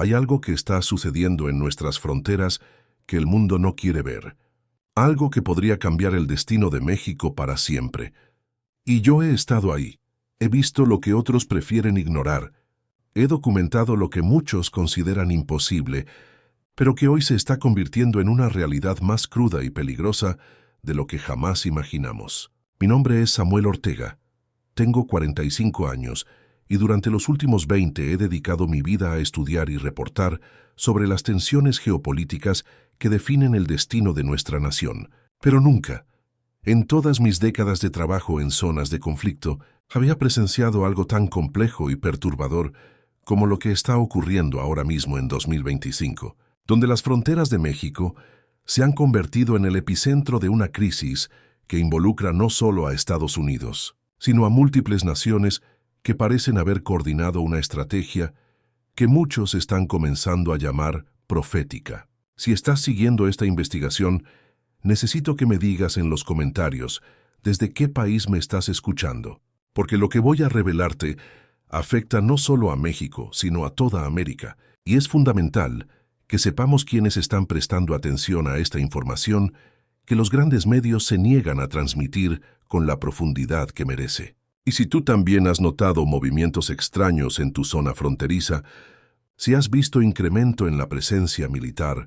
Hay algo que está sucediendo en nuestras fronteras que el mundo no quiere ver. Algo que podría cambiar el destino de México para siempre. Y yo he estado ahí. He visto lo que otros prefieren ignorar. He documentado lo que muchos consideran imposible, pero que hoy se está convirtiendo en una realidad más cruda y peligrosa de lo que jamás imaginamos. Mi nombre es Samuel Ortega. Tengo 45 años y durante los últimos 20 he dedicado mi vida a estudiar y reportar sobre las tensiones geopolíticas que definen el destino de nuestra nación. Pero nunca, en todas mis décadas de trabajo en zonas de conflicto, había presenciado algo tan complejo y perturbador como lo que está ocurriendo ahora mismo en 2025, donde las fronteras de México se han convertido en el epicentro de una crisis que involucra no solo a Estados Unidos, sino a múltiples naciones que parecen haber coordinado una estrategia que muchos están comenzando a llamar profética. Si estás siguiendo esta investigación, necesito que me digas en los comentarios desde qué país me estás escuchando, porque lo que voy a revelarte afecta no solo a México, sino a toda América, y es fundamental que sepamos quiénes están prestando atención a esta información que los grandes medios se niegan a transmitir con la profundidad que merece. Y si tú también has notado movimientos extraños en tu zona fronteriza, si has visto incremento en la presencia militar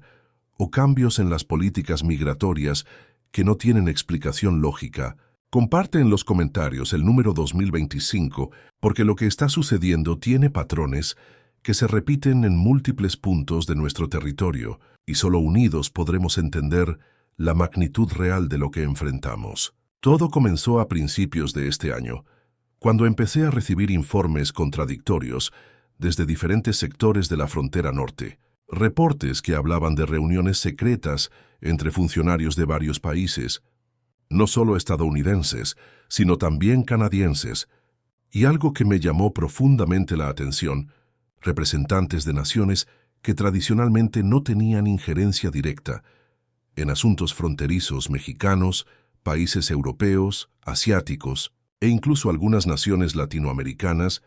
o cambios en las políticas migratorias que no tienen explicación lógica, comparte en los comentarios el número 2025 porque lo que está sucediendo tiene patrones que se repiten en múltiples puntos de nuestro territorio y solo unidos podremos entender la magnitud real de lo que enfrentamos. Todo comenzó a principios de este año, cuando empecé a recibir informes contradictorios desde diferentes sectores de la frontera norte. Reportes que hablaban de reuniones secretas entre funcionarios de varios países, no solo estadounidenses, sino también canadienses, y algo que me llamó profundamente la atención, representantes de naciones que tradicionalmente no tenían injerencia directa en asuntos fronterizos mexicanos, países europeos, asiáticos e incluso algunas naciones latinoamericanas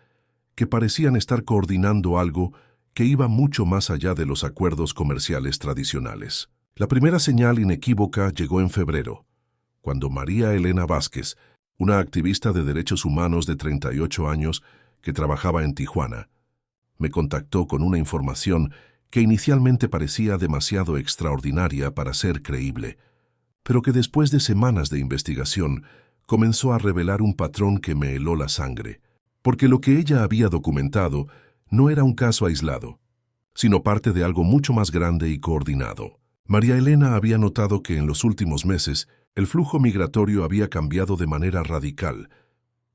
que parecían estar coordinando algo que iba mucho más allá de los acuerdos comerciales tradicionales. La primera señal inequívoca llegó en febrero, cuando María Elena Vázquez, una activista de derechos humanos de 38 años que trabajaba en Tijuana, me contactó con una información que inicialmente parecía demasiado extraordinaria para ser creíble, pero que después de semanas de investigación comenzó a revelar un patrón que me heló la sangre, porque lo que ella había documentado no era un caso aislado, sino parte de algo mucho más grande y coordinado. María Elena había notado que en los últimos meses el flujo migratorio había cambiado de manera radical,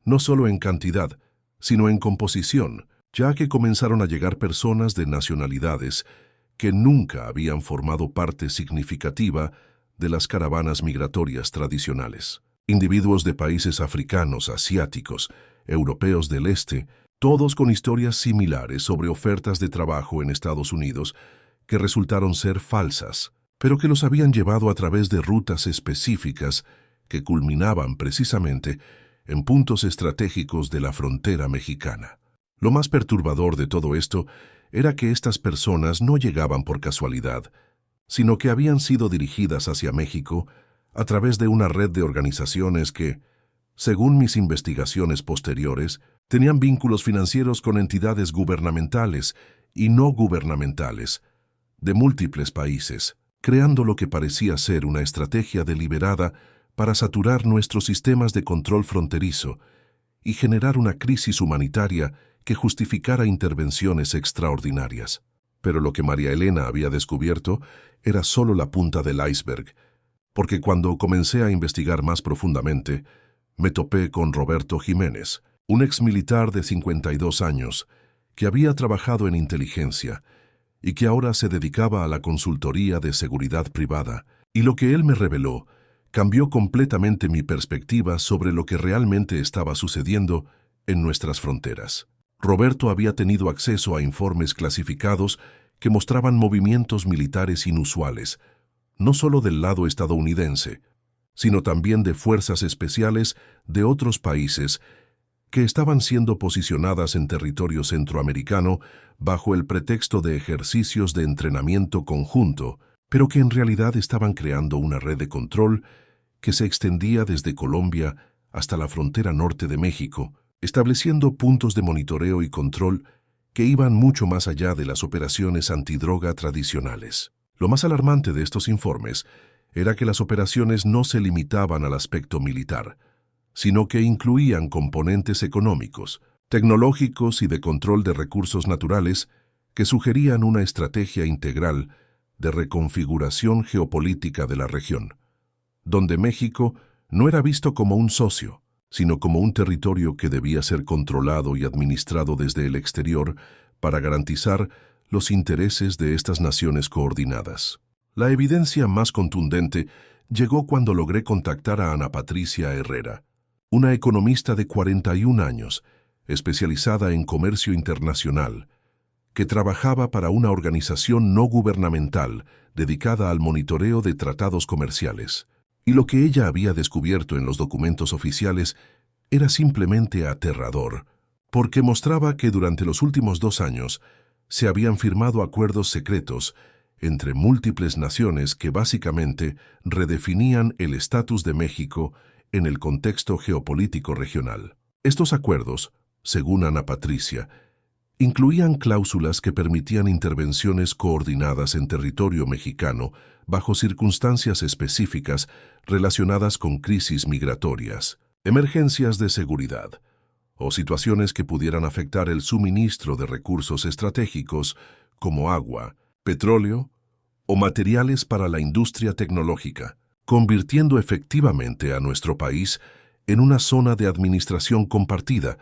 no solo en cantidad, sino en composición, ya que comenzaron a llegar personas de nacionalidades que nunca habían formado parte significativa de las caravanas migratorias tradicionales. Individuos de países africanos, asiáticos, europeos del este, todos con historias similares sobre ofertas de trabajo en Estados Unidos que resultaron ser falsas, pero que los habían llevado a través de rutas específicas que culminaban precisamente en puntos estratégicos de la frontera mexicana. Lo más perturbador de todo esto era que estas personas no llegaban por casualidad, sino que habían sido dirigidas hacia México a través de una red de organizaciones que, según mis investigaciones posteriores, tenían vínculos financieros con entidades gubernamentales y no gubernamentales de múltiples países, creando lo que parecía ser una estrategia deliberada para saturar nuestros sistemas de control fronterizo y generar una crisis humanitaria que justificara intervenciones extraordinarias. Pero lo que María Elena había descubierto era solo la punta del iceberg, porque cuando comencé a investigar más profundamente, me topé con Roberto Jiménez, un exmilitar de 52 años que había trabajado en inteligencia y que ahora se dedicaba a la consultoría de seguridad privada, y lo que él me reveló cambió completamente mi perspectiva sobre lo que realmente estaba sucediendo en nuestras fronteras. Roberto había tenido acceso a informes clasificados que mostraban movimientos militares inusuales, no solo del lado estadounidense, sino también de fuerzas especiales de otros países que estaban siendo posicionadas en territorio centroamericano bajo el pretexto de ejercicios de entrenamiento conjunto, pero que en realidad estaban creando una red de control que se extendía desde Colombia hasta la frontera norte de México, estableciendo puntos de monitoreo y control que iban mucho más allá de las operaciones antidroga tradicionales. Lo más alarmante de estos informes era que las operaciones no se limitaban al aspecto militar, sino que incluían componentes económicos, tecnológicos y de control de recursos naturales que sugerían una estrategia integral de reconfiguración geopolítica de la región, donde México no era visto como un socio, sino como un territorio que debía ser controlado y administrado desde el exterior para garantizar los intereses de estas naciones coordinadas. La evidencia más contundente llegó cuando logré contactar a Ana Patricia Herrera, una economista de 41 años, especializada en comercio internacional, que trabajaba para una organización no gubernamental dedicada al monitoreo de tratados comerciales. Y lo que ella había descubierto en los documentos oficiales era simplemente aterrador, porque mostraba que durante los últimos 2 años se habían firmado acuerdos secretos entre múltiples naciones que básicamente redefinían el estatus de México en el contexto geopolítico regional. Estos acuerdos, según Ana Patricia, incluían cláusulas que permitían intervenciones coordinadas en territorio mexicano bajo circunstancias específicas relacionadas con crisis migratorias, emergencias de seguridad o situaciones que pudieran afectar el suministro de recursos estratégicos como agua, petróleo o materiales para la industria tecnológica, convirtiendo efectivamente a nuestro país en una zona de administración compartida,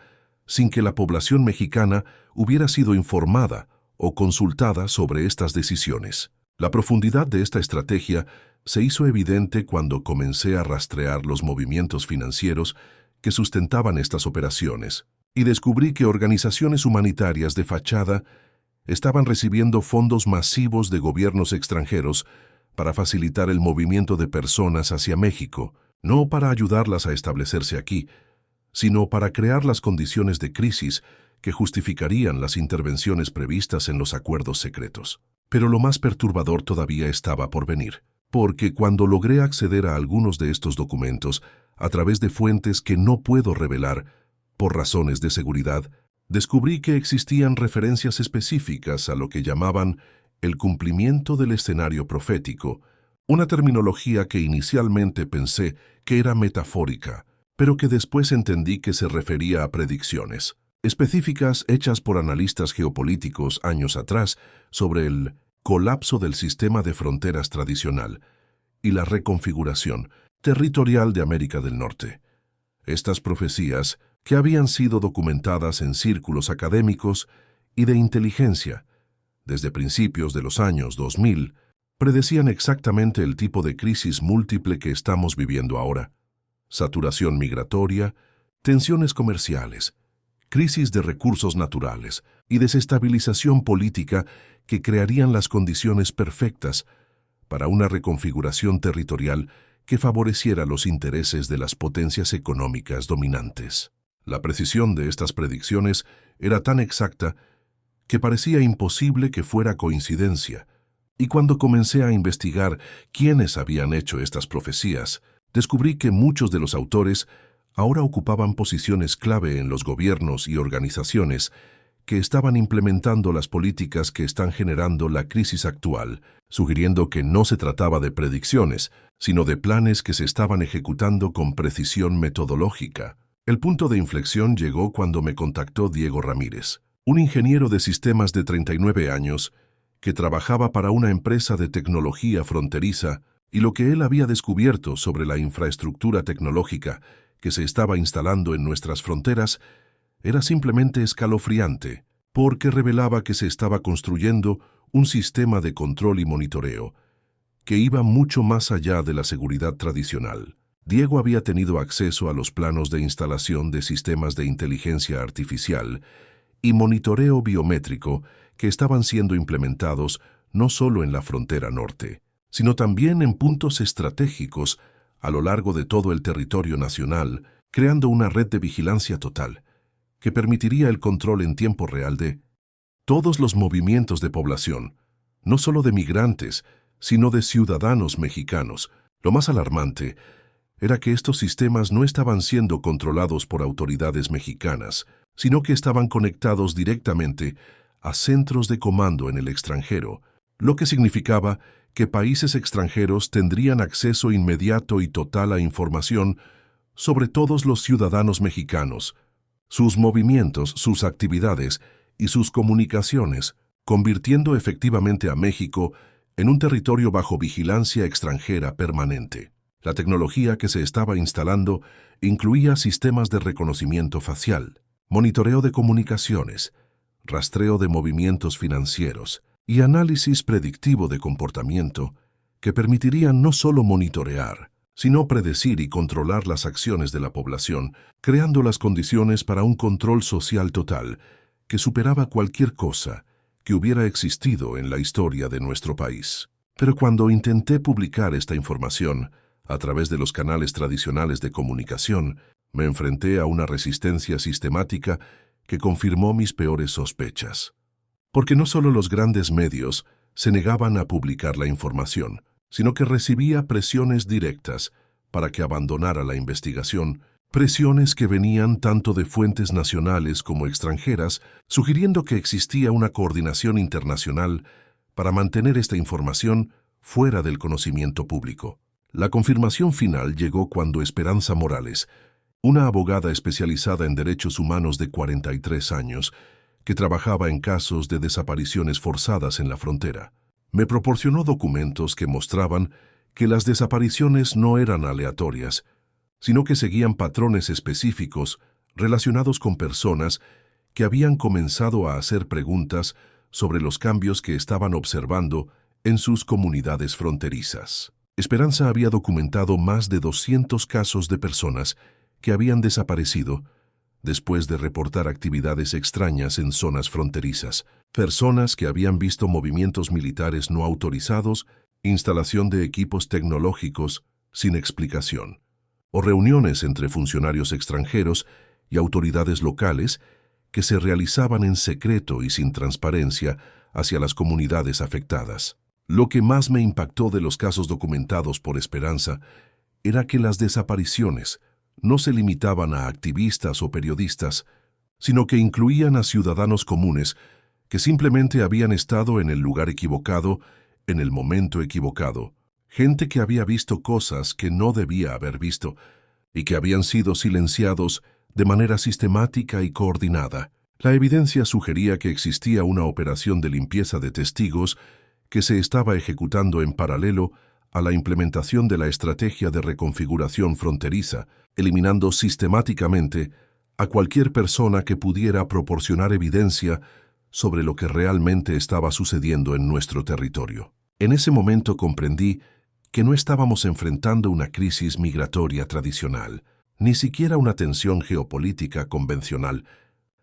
sin que la población mexicana hubiera sido informada o consultada sobre estas decisiones. La profundidad de esta estrategia se hizo evidente cuando comencé a rastrear los movimientos financieros que sustentaban estas operaciones, y descubrí que organizaciones humanitarias de fachada estaban recibiendo fondos masivos de gobiernos extranjeros para facilitar el movimiento de personas hacia México, no para ayudarlas a establecerse aquí, sino para crear las condiciones de crisis que justificarían las intervenciones previstas en los acuerdos secretos. Pero lo más perturbador todavía estaba por venir, porque cuando logré acceder a algunos de estos documentos a través de fuentes que no puedo revelar por razones de seguridad, descubrí que existían referencias específicas a lo que llamaban el cumplimiento del escenario profético, una terminología que inicialmente pensé que era metafórica, pero que después entendí que se refería a predicciones específicas hechas por analistas geopolíticos años atrás sobre el colapso del sistema de fronteras tradicional y la reconfiguración territorial de América del Norte. Estas profecías, que habían sido documentadas en círculos académicos y de inteligencia desde principios de los años 2000, predecían exactamente el tipo de crisis múltiple que estamos viviendo ahora: saturación migratoria, tensiones comerciales, crisis de recursos naturales y desestabilización política que crearían las condiciones perfectas para una reconfiguración territorial que favoreciera los intereses de las potencias económicas dominantes. La precisión de estas predicciones era tan exacta que parecía imposible que fuera coincidencia, y cuando comencé a investigar quiénes habían hecho estas profecías, descubrí que muchos de los autores ahora ocupaban posiciones clave en los gobiernos y organizaciones que estaban implementando las políticas que están generando la crisis actual, sugiriendo que no se trataba de predicciones, sino de planes que se estaban ejecutando con precisión metodológica. El punto de inflexión llegó cuando me contactó Diego Ramírez, un ingeniero de sistemas de 39 años que trabajaba para una empresa de tecnología fronteriza, y lo que él había descubierto sobre la infraestructura tecnológica que se estaba instalando en nuestras fronteras era simplemente escalofriante, porque revelaba que se estaba construyendo un sistema de control y monitoreo que iba mucho más allá de la seguridad tradicional. Diego había tenido acceso a los planos de instalación de sistemas de inteligencia artificial y monitoreo biométrico que estaban siendo implementados no solo en la frontera norte, sino también en puntos estratégicos a lo largo de todo el territorio nacional, creando una red de vigilancia total que permitiría el control en tiempo real de todos los movimientos de población, no solo de migrantes, sino de ciudadanos mexicanos. Lo más alarmante era que estos sistemas no estaban siendo controlados por autoridades mexicanas, sino que estaban conectados directamente a centros de comando en el extranjero, lo que significaba que países extranjeros tendrían acceso inmediato y total a información sobre todos los ciudadanos mexicanos, sus movimientos, sus actividades y sus comunicaciones, convirtiendo efectivamente a México en un territorio bajo vigilancia extranjera permanente. La tecnología que se estaba instalando incluía sistemas de reconocimiento facial, monitoreo de comunicaciones, rastreo de movimientos financieros y análisis predictivo de comportamiento que permitirían no solo monitorear, sino predecir y controlar las acciones de la población, creando las condiciones para un control social total que superaba cualquier cosa que hubiera existido en la historia de nuestro país. Pero cuando intenté publicar esta información a través de los canales tradicionales de comunicación, me enfrenté a una resistencia sistemática que confirmó mis peores sospechas. Porque no solo los grandes medios se negaban a publicar la información, sino que recibía presiones directas para que abandonara la investigación, presiones que venían tanto de fuentes nacionales como extranjeras, sugiriendo que existía una coordinación internacional para mantener esta información fuera del conocimiento público. La confirmación final llegó cuando Esperanza Morales, una abogada especializada en derechos humanos de 43 años, que trabajaba en casos de desapariciones forzadas en la frontera, me proporcionó documentos que mostraban que las desapariciones no eran aleatorias, sino que seguían patrones específicos relacionados con personas que habían comenzado a hacer preguntas sobre los cambios que estaban observando en sus comunidades fronterizas. Esperanza había documentado más de 200 casos de personas que habían desaparecido después de reportar actividades extrañas en zonas fronterizas, personas que habían visto movimientos militares no autorizados, instalación de equipos tecnológicos sin explicación, o reuniones entre funcionarios extranjeros y autoridades locales que se realizaban en secreto y sin transparencia hacia las comunidades afectadas. Lo que más me impactó de los casos documentados por Esperanza era que las desapariciones no se limitaban a activistas o periodistas, sino que incluían a ciudadanos comunes que simplemente habían estado en el lugar equivocado, en el momento equivocado, gente que había visto cosas que no debía haber visto y que habían sido silenciados de manera sistemática y coordinada. La evidencia sugería que existía una operación de limpieza de testigos que se estaba ejecutando en paralelo a la implementación de la estrategia de reconfiguración fronteriza, eliminando sistemáticamente a cualquier persona que pudiera proporcionar evidencia sobre lo que realmente estaba sucediendo en nuestro territorio. En ese momento comprendí que no estábamos enfrentando una crisis migratoria tradicional, ni siquiera una tensión geopolítica convencional,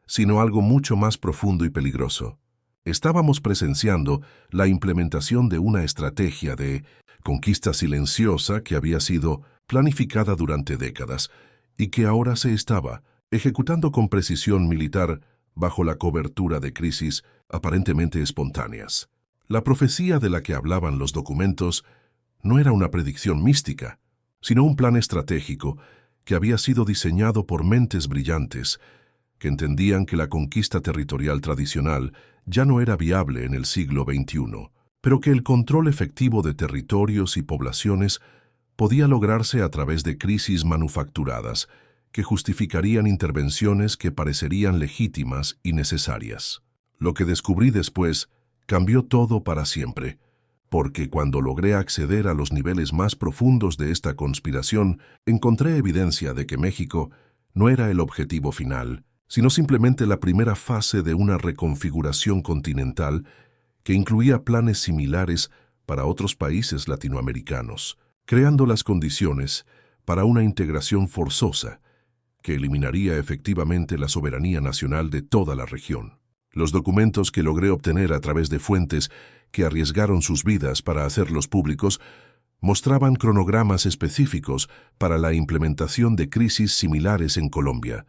sino algo mucho más profundo y peligroso. Estábamos presenciando la implementación de una estrategia de conquista silenciosa que había sido planificada durante décadas y que ahora se estaba ejecutando con precisión militar bajo la cobertura de crisis aparentemente espontáneas. La profecía de la que hablaban los documentos no era una predicción mística, sino un plan estratégico que había sido diseñado por mentes brillantes que entendían que la conquista territorial tradicional ya no era viable en el siglo XXI, pero que el control efectivo de territorios y poblaciones podía lograrse a través de crisis manufacturadas que justificarían intervenciones que parecerían legítimas y necesarias. Lo que descubrí después cambió todo para siempre, porque cuando logré acceder a los niveles más profundos de esta conspiración, encontré evidencia de que México no era el objetivo final, sino simplemente la primera fase de una reconfiguración continental que incluía planes similares para otros países latinoamericanos, creando las condiciones para una integración forzosa que eliminaría efectivamente la soberanía nacional de toda la región. Los documentos que logré obtener a través de fuentes que arriesgaron sus vidas para hacerlos públicos mostraban cronogramas específicos para la implementación de crisis similares en Colombia,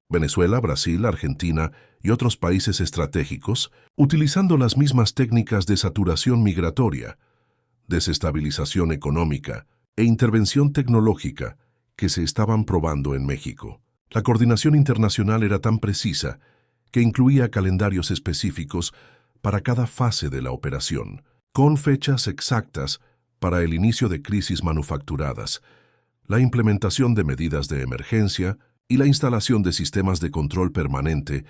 Venezuela, Brasil, Argentina y otros países estratégicos, utilizando las mismas técnicas de saturación migratoria, desestabilización económica e intervención tecnológica que se estaban probando en México. La coordinación internacional era tan precisa que incluía calendarios específicos para cada fase de la operación, con fechas exactas para el inicio de crisis manufacturadas, la implementación de medidas de emergencia y la instalación de sistemas de control permanente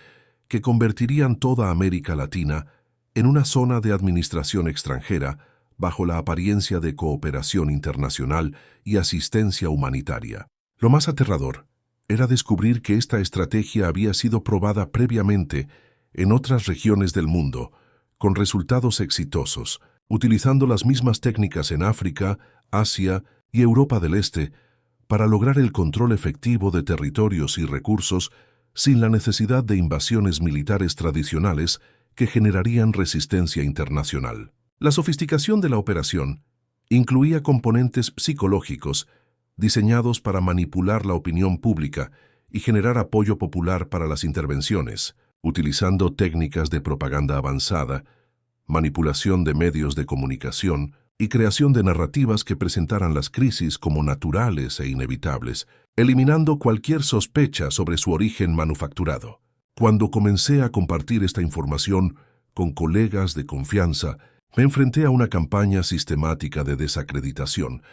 que convertirían toda América Latina en una zona de administración extranjera bajo la apariencia de cooperación internacional y asistencia humanitaria. Lo más aterrador era descubrir que esta estrategia había sido probada previamente en otras regiones del mundo, con resultados exitosos, utilizando las mismas técnicas en África, Asia y Europa del Este para lograr el control efectivo de territorios y recursos sin la necesidad de invasiones militares tradicionales que generarían resistencia internacional. La sofisticación de la operación incluía componentes psicológicos diseñados para manipular la opinión pública y generar apoyo popular para las intervenciones, utilizando técnicas de propaganda avanzada, manipulación de medios de comunicación y creación de narrativas que presentaran las crisis como naturales e inevitables, eliminando cualquier sospecha sobre su origen manufacturado. Cuando comencé a compartir esta información con colegas de confianza, me enfrenté a una campaña sistemática de desacreditación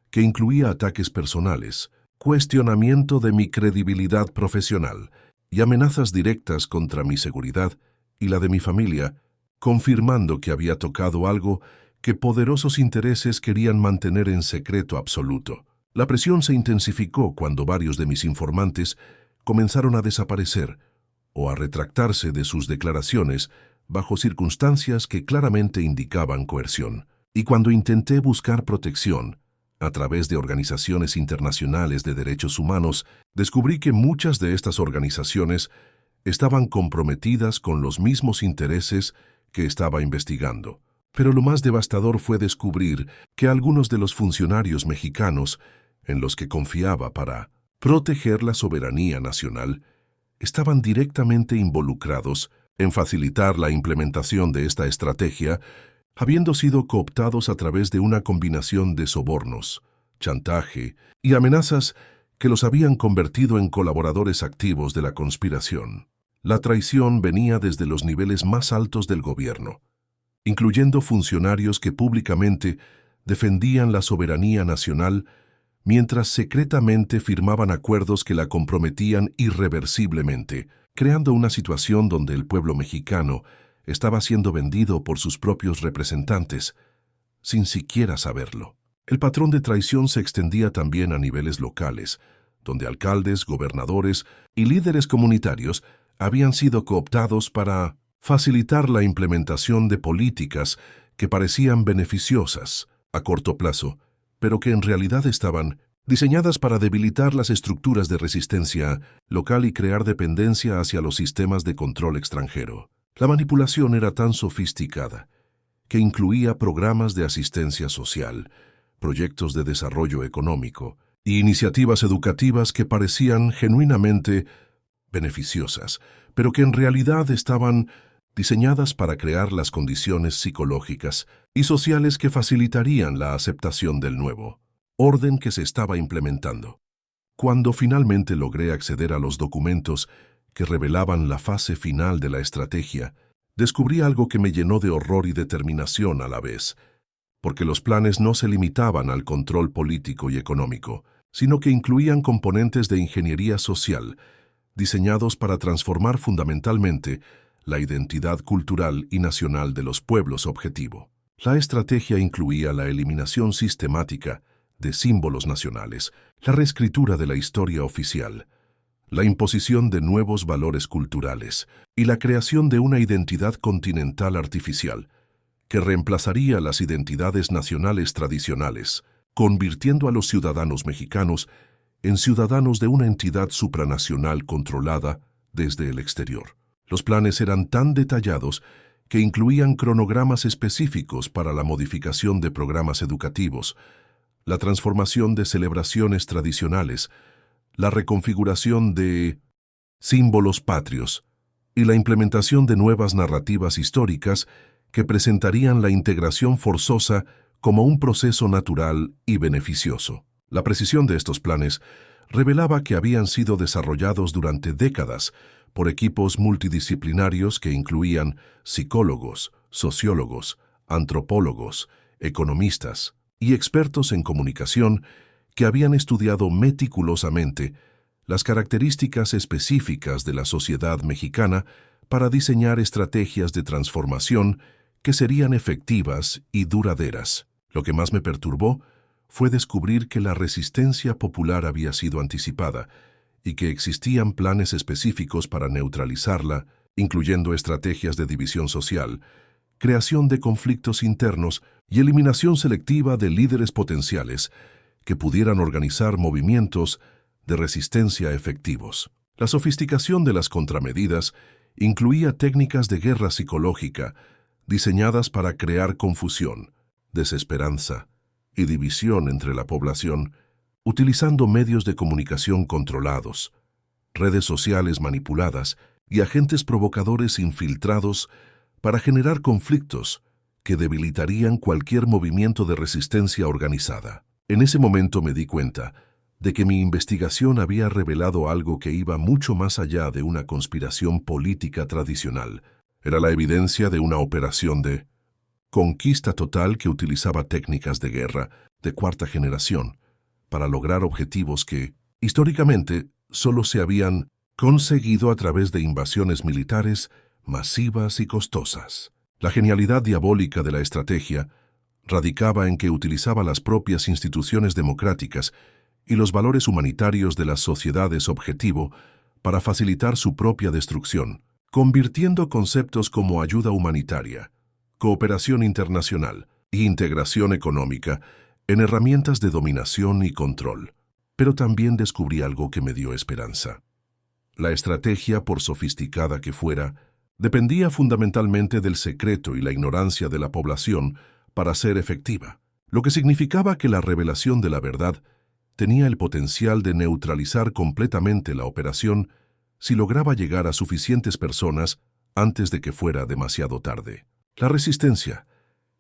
que incluía ataques personales, cuestionamiento de mi credibilidad profesional y amenazas directas contra mi seguridad y la de mi familia, confirmando que había tocado algo que poderosos intereses querían mantener en secreto absoluto. La presión se intensificó cuando varios de mis informantes comenzaron a desaparecer o a retractarse de sus declaraciones bajo circunstancias que claramente indicaban coerción. Y cuando intenté buscar protección a través de organizaciones internacionales de derechos humanos, descubrí que muchas de estas organizaciones estaban comprometidas con los mismos intereses que estaba investigando. Pero lo más devastador fue descubrir que algunos de los funcionarios mexicanos en los que confiaba para proteger la soberanía nacional estaban directamente involucrados en facilitar la implementación de esta estrategia, habiendo sido cooptados a través de una combinación de sobornos, chantaje y amenazas que los habían convertido en colaboradores activos de la conspiración. La traición venía desde los niveles más altos del gobierno, incluyendo funcionarios que públicamente defendían la soberanía nacional mientras secretamente firmaban acuerdos que la comprometían irreversiblemente, creando una situación donde el pueblo mexicano estaba siendo vendido por sus propios representantes, sin siquiera saberlo. El patrón de traición se extendía también a niveles locales, donde alcaldes, gobernadores y líderes comunitarios habían sido cooptados para facilitar la implementación de políticas que parecían beneficiosas a corto plazo, pero que en realidad estaban diseñadas para debilitar las estructuras de resistencia local y crear dependencia hacia los sistemas de control extranjero. La manipulación era tan sofisticada que incluía programas de asistencia social, proyectos de desarrollo económico y iniciativas educativas que parecían genuinamente beneficiosas, pero que en realidad estaban diseñadas para crear las condiciones psicológicas y sociales que facilitarían la aceptación del nuevo orden que se estaba implementando. Cuando finalmente logré acceder a los documentos que revelaban la fase final de la estrategia, descubrí algo que me llenó de horror y determinación a la vez, porque los planes no se limitaban al control político y económico, sino que incluían componentes de ingeniería social, diseñados para transformar fundamentalmente la identidad cultural y nacional de los pueblos objetivo. La estrategia incluía la eliminación sistemática de símbolos nacionales, la reescritura de la historia oficial, la imposición de nuevos valores culturales y la creación de una identidad continental artificial que reemplazaría las identidades nacionales tradicionales, convirtiendo a los ciudadanos mexicanos en ciudadanos de una entidad supranacional controlada desde el exterior. Los planes eran tan detallados que incluían cronogramas específicos para la modificación de programas educativos, la transformación de celebraciones tradicionales, la reconfiguración de símbolos patrios y la implementación de nuevas narrativas históricas que presentarían la integración forzosa como un proceso natural y beneficioso. La precisión de estos planes revelaba que habían sido desarrollados durante décadas por equipos multidisciplinarios que incluían psicólogos, sociólogos, antropólogos, economistas y expertos en comunicación que habían estudiado meticulosamente las características específicas de la sociedad mexicana para diseñar estrategias de transformación que serían efectivas y duraderas. Lo que más me perturbó fue descubrir que la resistencia popular había sido anticipada y que existían planes específicos para neutralizarla, incluyendo estrategias de división social, creación de conflictos internos y eliminación selectiva de líderes potenciales que pudieran organizar movimientos de resistencia efectivos. La sofisticación de las contramedidas incluía técnicas de guerra psicológica diseñadas para crear confusión, desesperanza y división entre la población, utilizando medios de comunicación controlados, redes sociales manipuladas y agentes provocadores infiltrados para generar conflictos que debilitarían cualquier movimiento de resistencia organizada. En ese momento me di cuenta de que mi investigación había revelado algo que iba mucho más allá de una conspiración política tradicional. Era la evidencia de una operación de conquista total que utilizaba técnicas de guerra de cuarta generación para lograr objetivos que, históricamente, solo se habían conseguido a través de invasiones militares masivas y costosas. La genialidad diabólica de la estrategia radicaba en que utilizaba las propias instituciones democráticas y los valores humanitarios de las sociedades objetivo para facilitar su propia destrucción, convirtiendo conceptos como ayuda humanitaria, cooperación internacional e integración económica en herramientas de dominación y control. Pero también descubrí algo que me dio esperanza. La estrategia, por sofisticada que fuera, dependía fundamentalmente del secreto y la ignorancia de la población para ser efectiva, lo que significaba que la revelación de la verdad tenía el potencial de neutralizar completamente la operación si lograba llegar a suficientes personas antes de que fuera demasiado tarde. La resistencia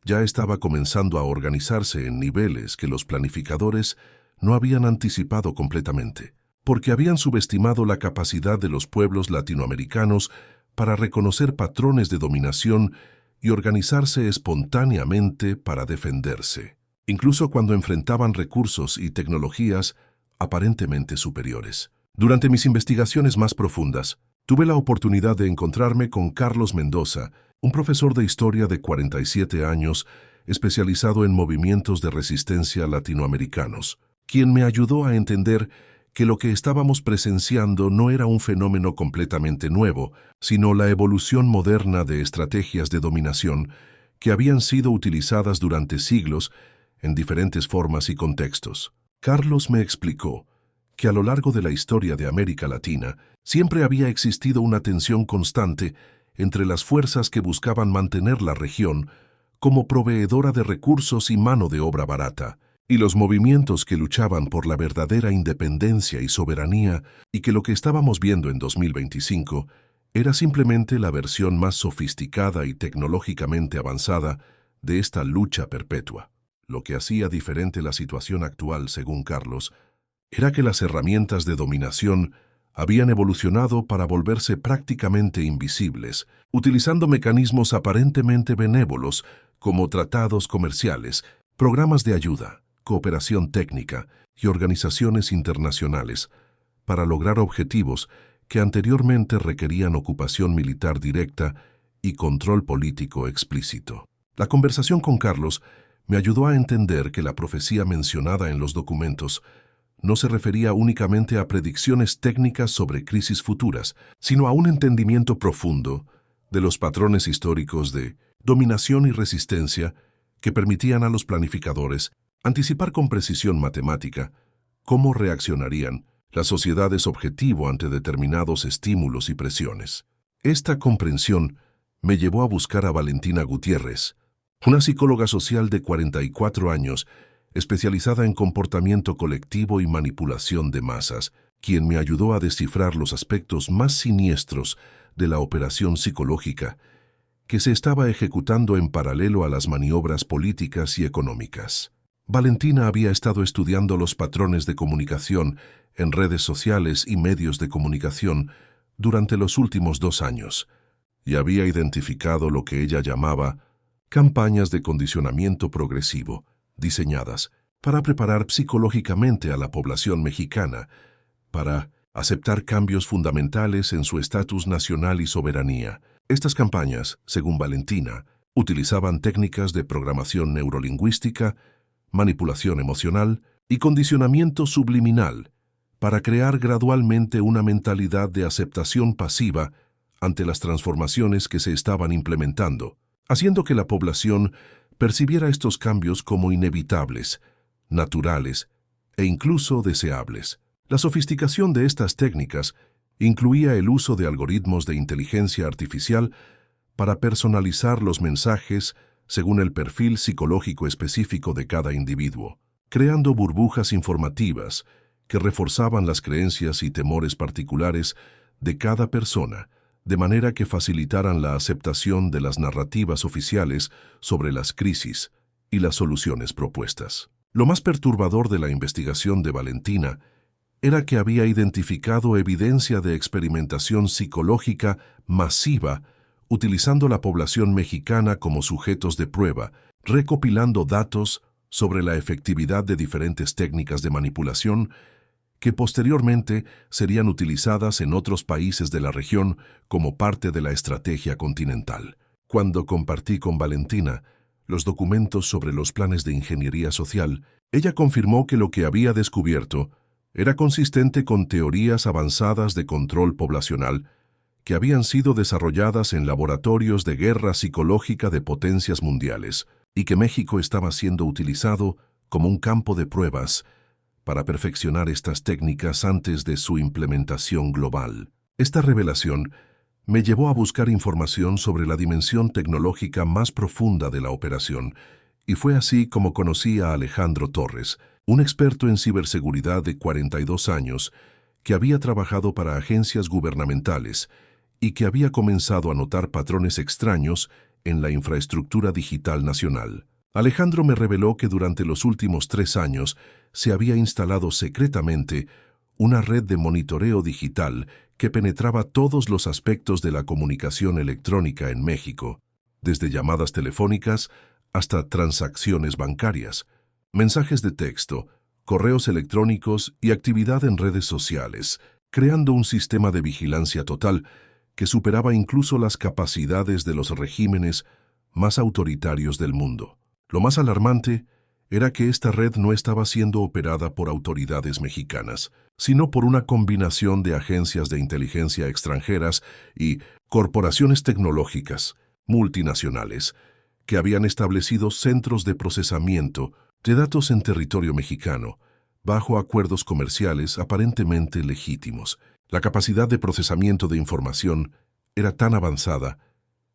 ya estaba comenzando a organizarse en niveles que los planificadores no habían anticipado completamente, porque habían subestimado la capacidad de los pueblos latinoamericanos para reconocer patrones de dominación y organizarse espontáneamente para defenderse, incluso cuando enfrentaban recursos y tecnologías aparentemente superiores. Durante mis investigaciones más profundas, tuve la oportunidad de encontrarme con Carlos Mendoza, un profesor de historia de 47 años, especializado en movimientos de resistencia latinoamericanos, quien me ayudó a entender que lo que estábamos presenciando no era un fenómeno completamente nuevo, sino la evolución moderna de estrategias de dominación que habían sido utilizadas durante siglos en diferentes formas y contextos. Carlos me explicó que a lo largo de la historia de América Latina siempre había existido una tensión constante entre las fuerzas que buscaban mantener la región como proveedora de recursos y mano de obra barata, y los movimientos que luchaban por la verdadera independencia y soberanía, y que lo que estábamos viendo en 2025 era simplemente la versión más sofisticada y tecnológicamente avanzada de esta lucha perpetua. Lo que hacía diferente la situación actual, según Carlos, era que las herramientas de dominación habían evolucionado para volverse prácticamente invisibles, utilizando mecanismos aparentemente benévolos como tratados comerciales, programas de ayuda, cooperación técnica y organizaciones internacionales para lograr objetivos que anteriormente requerían ocupación militar directa y control político explícito. La conversación con Carlos me ayudó a entender que la profecía mencionada en los documentos no se refería únicamente a predicciones técnicas sobre crisis futuras, sino a un entendimiento profundo de los patrones históricos de dominación y resistencia que permitían a los planificadores anticipar con precisión matemática cómo reaccionarían las sociedades objetivo ante determinados estímulos y presiones. Esta comprensión me llevó a buscar a Valentina Gutiérrez, una psicóloga social de 44 años, especializada en comportamiento colectivo y manipulación de masas, quien me ayudó a descifrar los aspectos más siniestros de la operación psicológica que se estaba ejecutando en paralelo a las maniobras políticas y económicas. Valentina había estado estudiando los patrones de comunicación en redes sociales y medios de comunicación durante los últimos 2 años y había identificado lo que ella llamaba campañas de condicionamiento progresivo, diseñadas para preparar psicológicamente a la población mexicana para aceptar cambios fundamentales en su estatus nacional y soberanía. Estas campañas, según Valentina, utilizaban técnicas de programación neurolingüística, manipulación emocional y condicionamiento subliminal para crear gradualmente una mentalidad de aceptación pasiva ante las transformaciones que se estaban implementando, haciendo que la población percibiera estos cambios como inevitables, naturales e incluso deseables. La sofisticación de estas técnicas incluía el uso de algoritmos de inteligencia artificial para personalizar los mensajes según el perfil psicológico específico de cada individuo, creando burbujas informativas que reforzaban las creencias y temores particulares de cada persona, de manera que facilitaran la aceptación de las narrativas oficiales sobre las crisis y las soluciones propuestas. Lo más perturbador de la investigación de Valentina era que había identificado evidencia de experimentación psicológica masiva utilizando la población mexicana como sujetos de prueba, recopilando datos sobre la efectividad de diferentes técnicas de manipulación que posteriormente serían utilizadas en otros países de la región como parte de la estrategia continental. Cuando compartí con Valentina los documentos sobre los planes de ingeniería social, ella confirmó que lo que había descubierto era consistente con teorías avanzadas de control poblacional que habían sido desarrolladas en laboratorios de guerra psicológica de potencias mundiales y que México estaba siendo utilizado como un campo de pruebas para perfeccionar estas técnicas antes de su implementación global. Esta revelación me llevó a buscar información sobre la dimensión tecnológica más profunda de la operación, y fue así como conocí a Alejandro Torres, un experto en ciberseguridad de 42 años que había trabajado para agencias gubernamentales y que había comenzado a notar patrones extraños en la infraestructura digital nacional. Alejandro me reveló que durante los últimos 3 años se había instalado secretamente una red de monitoreo digital que penetraba todos los aspectos de la comunicación electrónica en México, desde llamadas telefónicas hasta transacciones bancarias, mensajes de texto, correos electrónicos y actividad en redes sociales, creando un sistema de vigilancia total que superaba incluso las capacidades de los regímenes más autoritarios del mundo. Lo más alarmante era que esta red no estaba siendo operada por autoridades mexicanas, sino por una combinación de agencias de inteligencia extranjeras y corporaciones tecnológicas multinacionales que habían establecido centros de procesamiento de datos en territorio mexicano, bajo acuerdos comerciales aparentemente legítimos. La capacidad de procesamiento de información era tan avanzada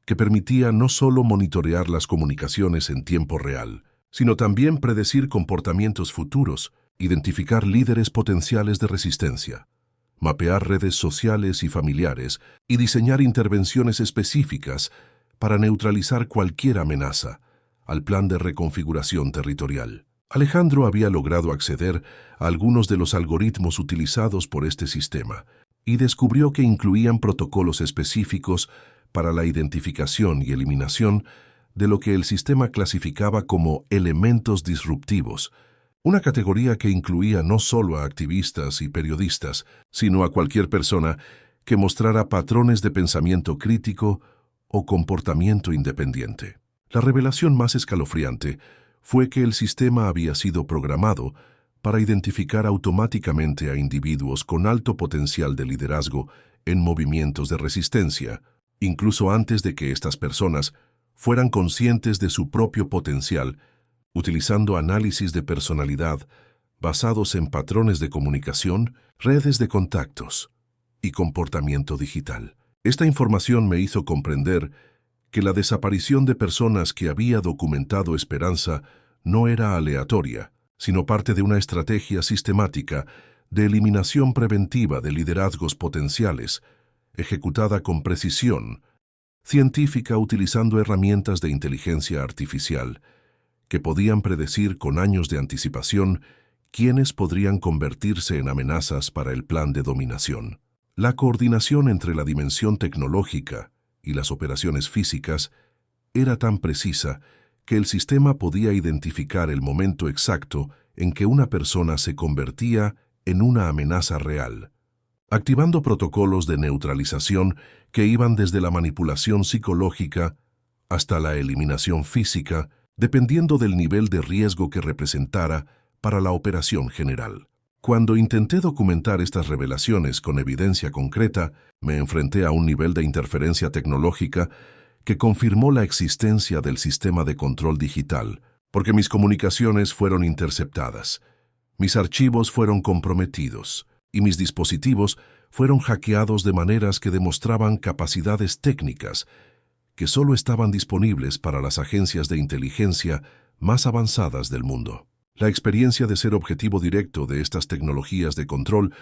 que permitía no solo monitorear las comunicaciones en tiempo real, sino también predecir comportamientos futuros, identificar líderes potenciales de resistencia, mapear redes sociales y familiares y diseñar intervenciones específicas para neutralizar cualquier amenaza al plan de reconfiguración territorial. Alejandro había logrado acceder a algunos de los algoritmos utilizados por este sistema y descubrió que incluían protocolos específicos para la identificación y eliminación de lo que el sistema clasificaba como elementos disruptivos, una categoría que incluía no solo a activistas y periodistas, sino a cualquier persona que mostrara patrones de pensamiento crítico o comportamiento independiente. La revelación más escalofriante fue que el sistema había sido programado para identificar automáticamente a individuos con alto potencial de liderazgo en movimientos de resistencia, incluso antes de que estas personas fueran conscientes de su propio potencial, utilizando análisis de personalidad basados en patrones de comunicación, redes de contactos y comportamiento digital. Esta información me hizo comprender que la desaparición de personas que había documentado Esperanza no era aleatoria, sino parte de una estrategia sistemática de eliminación preventiva de liderazgos potenciales, ejecutada con precisión científica utilizando herramientas de inteligencia artificial, que podían predecir con años de anticipación quiénes podrían convertirse en amenazas para el plan de dominación. La coordinación entre la dimensión tecnológica y las operaciones físicas era tan precisa que el sistema podía identificar el momento exacto en que una persona se convertía en una amenaza real, activando protocolos de neutralización que iban desde la manipulación psicológica hasta la eliminación física, dependiendo del nivel de riesgo que representara para la operación general. Cuando intenté documentar estas revelaciones con evidencia concreta, me enfrenté a un nivel de interferencia tecnológica que confirmó la existencia del sistema de control digital, porque mis comunicaciones fueron interceptadas, mis archivos fueron comprometidos y mis dispositivos fueron hackeados de maneras que demostraban capacidades técnicas que solo estaban disponibles para las agencias de inteligencia más avanzadas del mundo. La experiencia de ser objetivo directo de estas tecnologías de control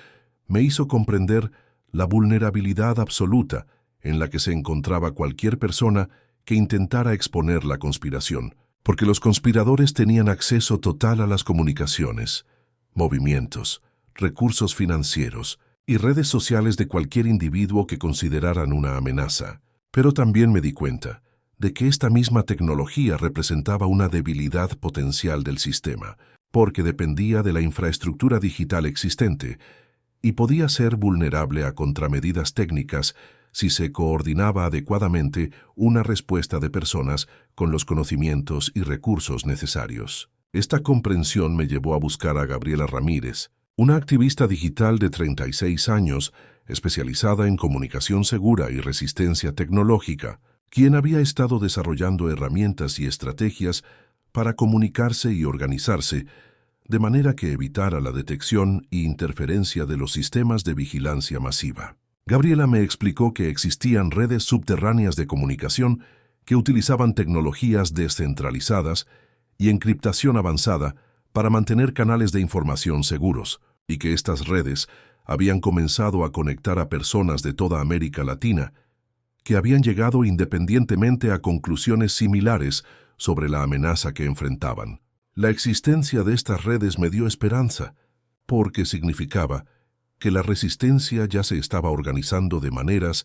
me hizo comprender la vulnerabilidad absoluta en la que se encontraba cualquier persona que intentara exponer la conspiración, porque los conspiradores tenían acceso total a las comunicaciones, movimientos, recursos financieros y redes sociales de cualquier individuo que consideraran una amenaza. Pero también me di cuenta de que esta misma tecnología representaba una debilidad potencial del sistema, porque dependía de la infraestructura digital existente y podía ser vulnerable a contramedidas técnicas si se coordinaba adecuadamente una respuesta de personas con los conocimientos y recursos necesarios. Esta comprensión me llevó a buscar a Gabriela Ramírez, una activista digital de 36 años, especializada en comunicación segura y resistencia tecnológica, quien había estado desarrollando herramientas y estrategias para comunicarse y organizarse de manera que evitara la detección e interferencia de los sistemas de vigilancia masiva. Gabriela me explicó que existían redes subterráneas de comunicación que utilizaban tecnologías descentralizadas y encriptación avanzada para mantener canales de información seguros, y que estas redes habían comenzado a conectar a personas de toda América Latina que habían llegado independientemente a conclusiones similares sobre la amenaza que enfrentaban. La existencia de estas redes me dio esperanza, porque significaba que la resistencia ya se estaba organizando de maneras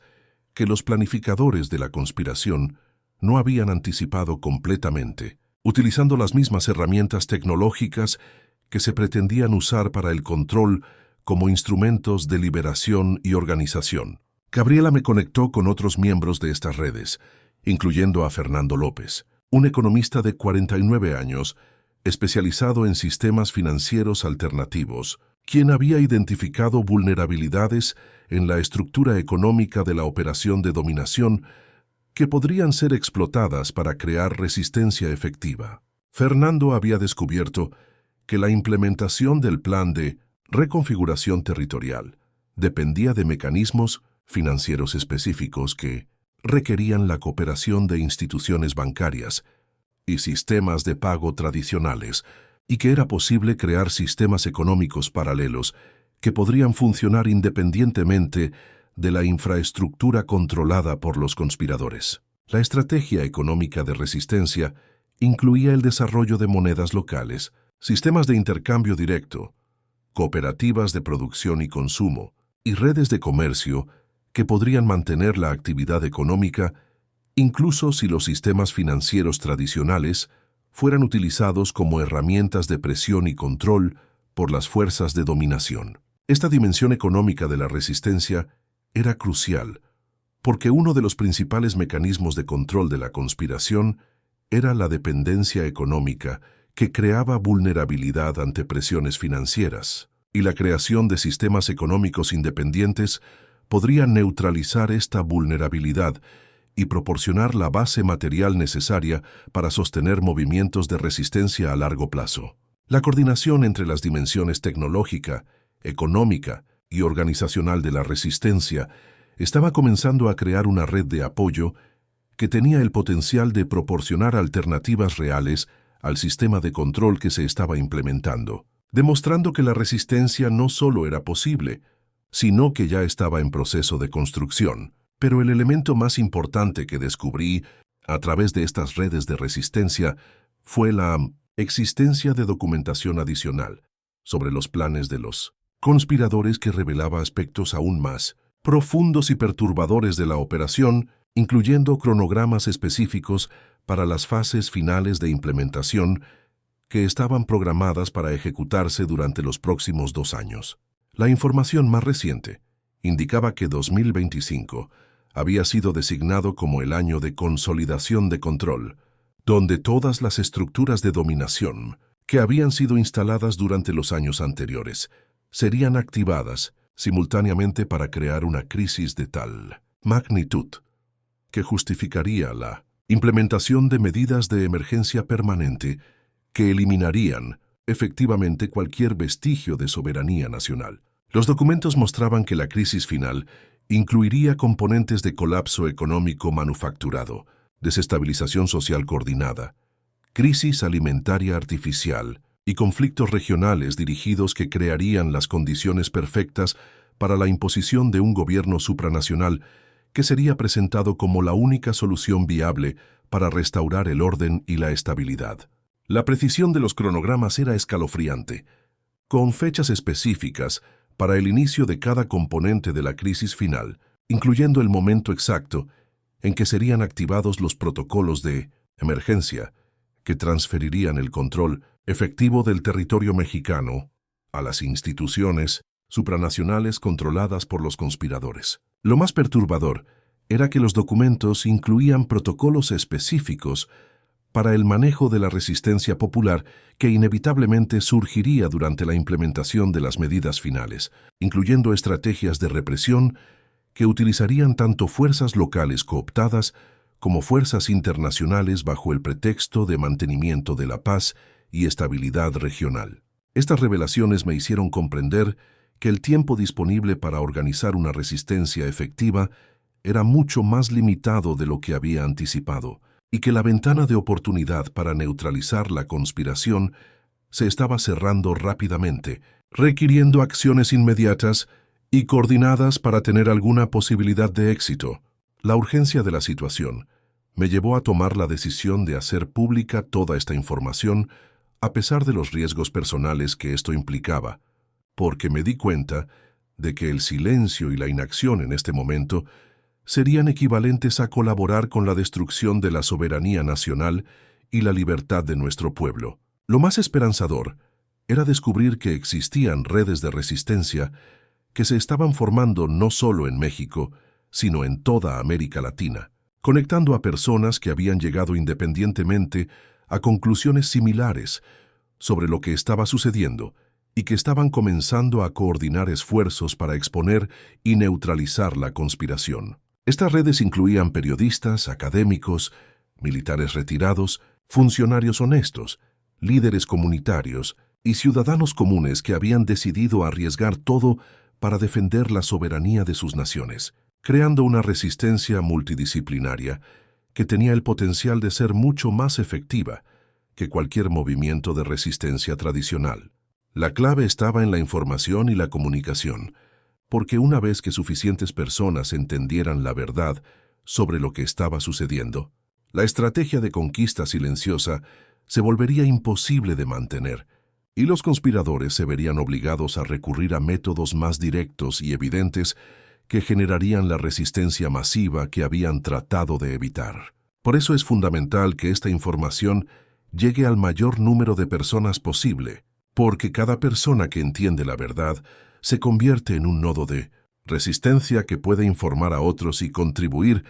que los planificadores de la conspiración no habían anticipado completamente, utilizando las mismas herramientas tecnológicas que se pretendían usar para el control como instrumentos de liberación y organización. Gabriela me conectó con otros miembros de estas redes, incluyendo a Fernando López, un economista de 49 años, especializado en sistemas financieros alternativos, quien había identificado vulnerabilidades en la estructura económica de la operación de dominación que podrían ser explotadas para crear resistencia efectiva. Fernando había descubierto que la implementación del plan de reconfiguración territorial dependía de mecanismos financieros específicos que requerían la cooperación de instituciones bancarias y sistemas de pago tradicionales, y que era posible crear sistemas económicos paralelos que podrían funcionar independientemente de la infraestructura controlada por los conspiradores. La estrategia económica de resistencia incluía el desarrollo de monedas locales, sistemas de intercambio directo, cooperativas de producción y consumo, y redes de comercio que podrían mantener la actividad económica incluso si los sistemas financieros tradicionales fueran utilizados como herramientas de presión y control por las fuerzas de dominación. Esta dimensión económica de la resistencia era crucial, porque uno de los principales mecanismos de control de la conspiración era la dependencia económica que creaba vulnerabilidad ante presiones financieras, y la creación de sistemas económicos independientes podría neutralizar esta vulnerabilidad y proporcionar la base material necesaria para sostener movimientos de resistencia a largo plazo. La coordinación entre las dimensiones tecnológica, económica y organizacional de la resistencia estaba comenzando a crear una red de apoyo que tenía el potencial de proporcionar alternativas reales al sistema de control que se estaba implementando. demostrando que la resistencia no solo era posible, sino que ya estaba en proceso de construcción. Pero el elemento más importante que descubrí a través de estas redes de resistencia fue la existencia de documentación adicional sobre los planes de los conspiradores que revelaba aspectos aún más profundos y perturbadores de la operación, incluyendo cronogramas específicos para las fases finales de implementación que estaban programadas para ejecutarse durante los próximos 2 años. La información más reciente indicaba que 2025 había sido designado como el año de consolidación de control, donde todas las estructuras de dominación que habían sido instaladas durante los años anteriores serían activadas simultáneamente para crear una crisis de tal magnitud que justificaría la implementación de medidas de emergencia permanente que eliminarían efectivamente cualquier vestigio de soberanía nacional. Los documentos mostraban que la crisis final incluiría componentes de colapso económico manufacturado, desestabilización social coordinada, crisis alimentaria artificial y conflictos regionales dirigidos que crearían las condiciones perfectas para la imposición de un gobierno supranacional que sería presentado como la única solución viable para restaurar el orden y la estabilidad. La precisión de los cronogramas era escalofriante, con fechas específicas para el inicio de cada componente de la crisis final, incluyendo el momento exacto en que serían activados los protocolos de emergencia que transferirían el control efectivo del territorio mexicano a las instituciones supranacionales controladas por los conspiradores. Lo más perturbador era que los documentos incluían protocolos específicos para el manejo de la resistencia popular que inevitablemente surgiría durante la implementación de las medidas finales, incluyendo estrategias de represión que utilizarían tanto fuerzas locales cooptadas como fuerzas internacionales bajo el pretexto de mantenimiento de la paz y estabilidad regional. Estas revelaciones me hicieron comprender que el tiempo disponible para organizar una resistencia efectiva era mucho más limitado de lo que había anticipado, y que la ventana de oportunidad para neutralizar la conspiración se estaba cerrando rápidamente, requiriendo acciones inmediatas y coordinadas para tener alguna posibilidad de éxito. La urgencia de la situación me llevó a tomar la decisión de hacer pública toda esta información a pesar de los riesgos personales que esto implicaba, porque me di cuenta de que el silencio y la inacción en este momento serían equivalentes a colaborar con la destrucción de la soberanía nacional y la libertad de nuestro pueblo. Lo más esperanzador era descubrir que existían redes de resistencia que se estaban formando no solo en México, sino en toda América Latina, conectando a personas que habían llegado independientemente a conclusiones similares sobre lo que estaba sucediendo y que estaban comenzando a coordinar esfuerzos para exponer y neutralizar la conspiración. Estas redes incluían periodistas, académicos, militares retirados, funcionarios honestos, líderes comunitarios y ciudadanos comunes que habían decidido arriesgar todo para defender la soberanía de sus naciones, creando una resistencia multidisciplinaria que tenía el potencial de ser mucho más efectiva que cualquier movimiento de resistencia tradicional. La clave estaba en la información y la comunicación, porque una vez que suficientes personas entendieran la verdad sobre lo que estaba sucediendo, la estrategia de conquista silenciosa se volvería imposible de mantener, y los conspiradores se verían obligados a recurrir a métodos más directos y evidentes que generarían la resistencia masiva que habían tratado de evitar. Por eso es fundamental que esta información llegue al mayor número de personas posible, porque cada persona que entiende la verdad se convierte en un nodo de resistencia que puede informar a otros y contribuir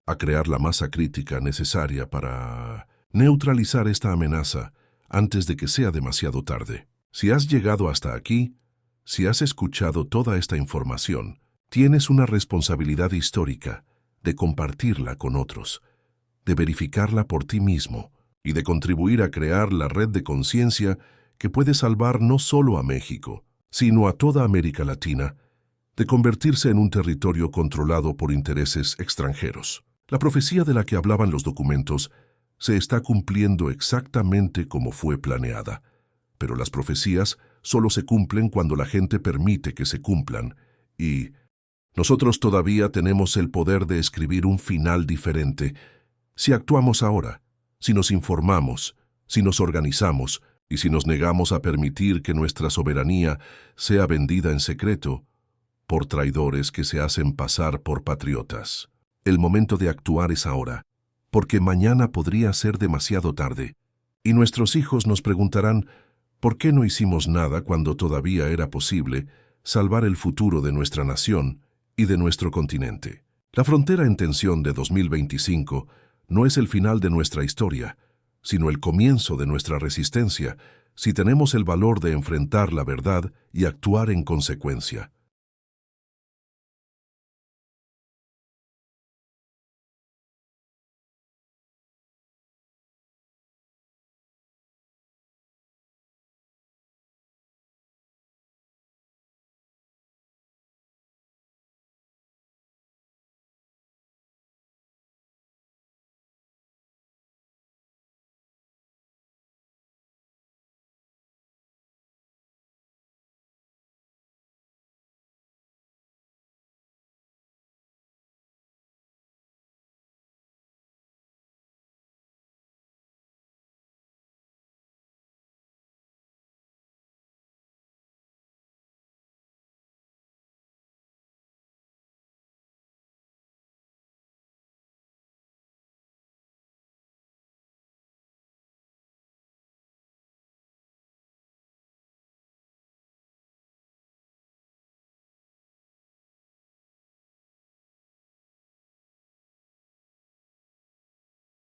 a crear la masa crítica necesaria para neutralizar esta amenaza antes de que sea demasiado tarde. Si has llegado hasta aquí, si has escuchado toda esta información, tienes una responsabilidad histórica de compartirla con otros, de verificarla por ti mismo y de contribuir a crear la red de conciencia que puede salvar no solo a México, sino a toda América Latina, de convertirse en un territorio controlado por intereses extranjeros. La profecía de la que hablaban los documentos se está cumpliendo exactamente como fue planeada, pero las profecías solo se cumplen cuando la gente permite que se cumplan, y nosotros todavía tenemos el poder de escribir un final diferente si actuamos ahora, si nos informamos, si nos organizamos y si nos negamos a permitir que nuestra soberanía sea vendida en secreto por traidores que se hacen pasar por patriotas. El momento de actuar es ahora, porque mañana podría ser demasiado tarde, y nuestros hijos nos preguntarán ¿por qué no hicimos nada cuando todavía era posible salvar el futuro de nuestra nación y de nuestro continente? La frontera en tensión de 2025 no es el final de nuestra historia, sino el comienzo de nuestra resistencia, si tenemos el valor de enfrentar la verdad y actuar en consecuencia.